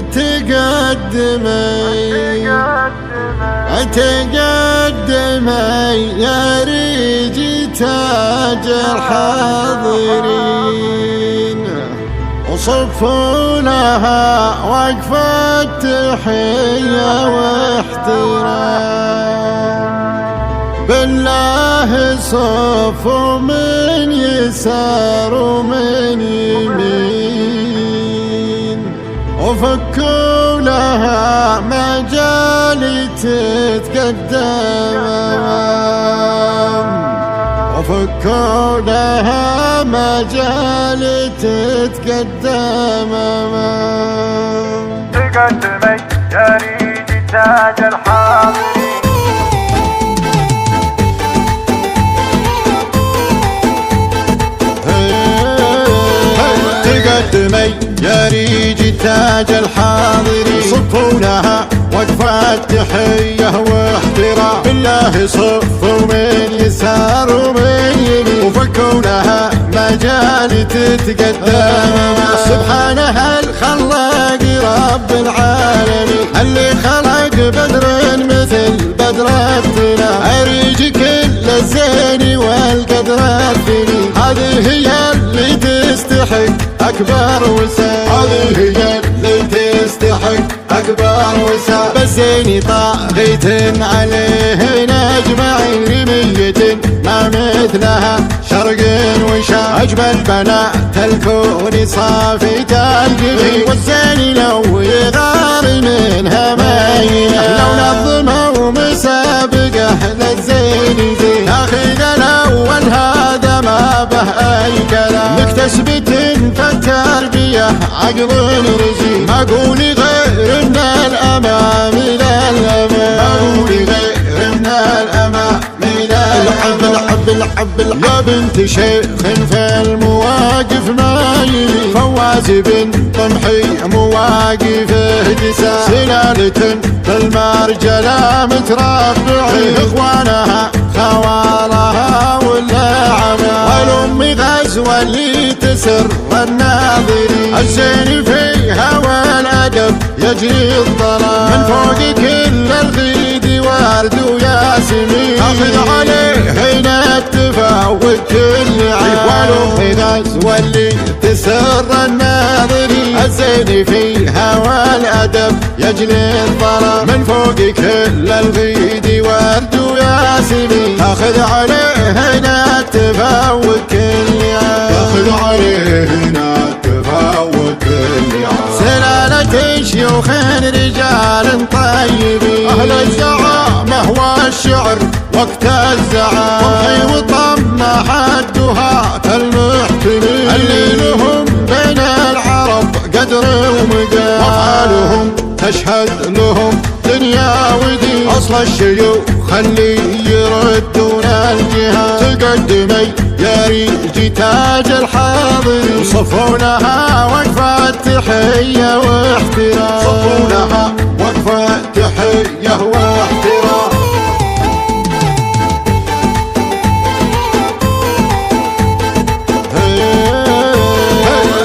تقدمي يا ريجي تاج الحاضرين، وصفوا لها وقفة تحية واحترام. بالله صفوا من يسار ومن يمين، وفكوا لها مجال تتقدم، وفكوا لها مجال تتقدم. تقدمي يا ريجي تاج الحاضرين، تقدمي يا ريجي تاج الحاضرين، صفوا لها وقفة تحية واحترام. بالله صفوا من يسار ومن يمين، وفكوا لها مجال تتقدم. سبحانه الخلاق رب العالمين، اللي خلق بدر مثل بدرتنا، أريج كل الزين والقدر الثني. هذه هي اللي تستحق أكبر وسام، هذه هي اللي تستحق أكبر وسام. بالزين طاغيت عليه أجمعين، رمية ما مثلها شرق وشام. أجمل بنات الكون صافية الجبين، والزين لو يغار منها مايله، لو نظمه ومسابقه للزين زين. تاخذ الأول هذا ما به أي كلام، مكتسبة فالتربية عقل رزين. ما قولي غير من الأمام إلى الأمام، ما قولي غير من الأمام إلى الحب الحب الحب. يا بنت شيخ في المواقف مايلي، فواز بن طمحي مواقفه جسام. سلالة بالمرجلة متربعين، إخوانها خوالها ولا عمام. والأم غزوة اللي تسر الناظرين، الزين فيها والأدب يجري الظلام. من فوق كل الغيد ورد وياسمين، أخذ عليه هنا التفاوت كل عام. والأم غزوة اللي تسر الناظرين، الزين فيها والأدب يجري الظلام. من فوق كل الغيد ورد وياسمين، أخذ عليه هنا التفاوت كل عام، أخذ عليه هنا التفاوت كل عام. سلالة شيوخ رجال طيبين، أهل الزعامة والشعر وقت الزعام. طمحي وطمة حدها المحتمين، اللي لهم بين العرب قدر ومقام. وافعالهم تشهد لهم دنيا ودين، أصل الشيوخ اللي يردون الجهاد. تقدمي يا ريجي تاج الحاضرين، صفوا لها وقفة تحية واحترام، صفوا لها وقفة تحية واحترام.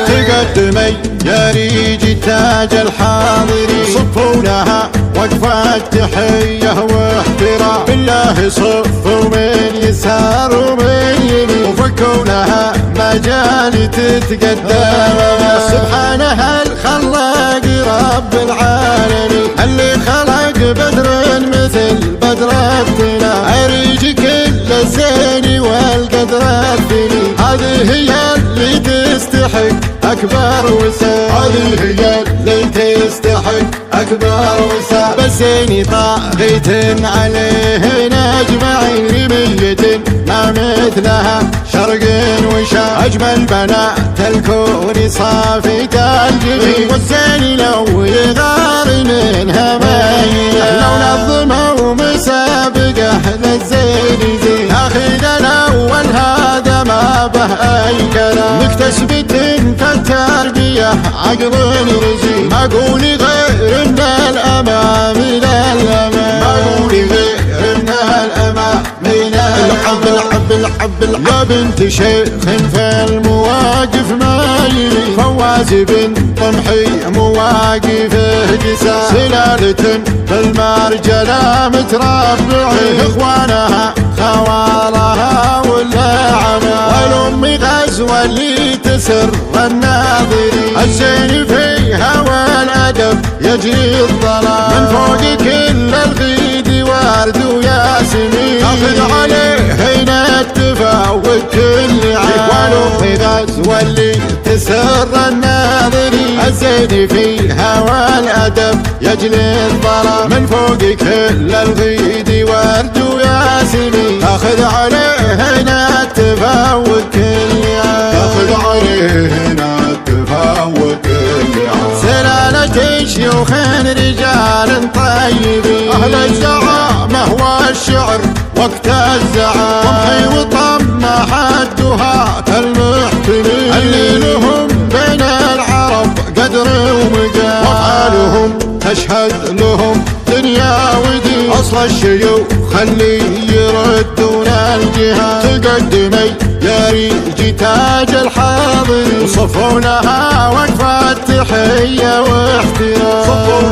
تقدمي يا ريجي تاج الحاضرين، صفوا لها وقفة تحية واحترام. بالله صفوا من يسار ومن يمين، وفكوا لها مجال تتقدم. سبحانه الخلاق رب العالمين، اللي خلق بدر مثل بدرتنا، أريج كل الزين والقدر الثني. هذه هي اللي تستحق أكبر وسام، هذه هي اللي تستحق أكبر وسام. بالزين طاغيت عليه أجمعين، رمية ما مثلها شرق وشام. أجمل بنات الكون صافية الجبين، والزين لو يغار منها مايله، لو نظمه ومسابقه للزين زين. تاخذ الأول هذا ما به أي كلام، مكتسبة فالتربية عقل رزين. ما قولي غير من الأمام إلى الأمام، ما قولي غير من الأمام إلى الحب الحب الحب. يا بنت شيخ في المواقف مايلي، فواز بن طمحي مواقفه جسام سلالة بالمرجلة متربعين اخوانها خوالها والعمى والام غزوة اللي تسر الناظرين الزين فيها والادب يجري الظلام من فوق كل الغيد ورد وياسمين اخذ عليه هنا التفاوت كل عام والام غزوة اللي تسر الناظرين الزين فيها والادب يجري الظلام من فوق كل الغيد ورد وياسمين اخذ عليه هنا التفاوت كل عام اخذ عليه هنا التفاوت كل عام سلالة شيوخ رجال طيبين اهل الزعامة والشعر وقت الزعام طمحي وطمح الدهاة المحتمين اللي لهم بين العرب قدر ومقام وافعالهم تشهد لهم دنيا ودين اصل الشيوخ اللي يردون الجهاد تقدمي يا ريج تاج الحاضرين وصفوا لها وقفة تحية واحترام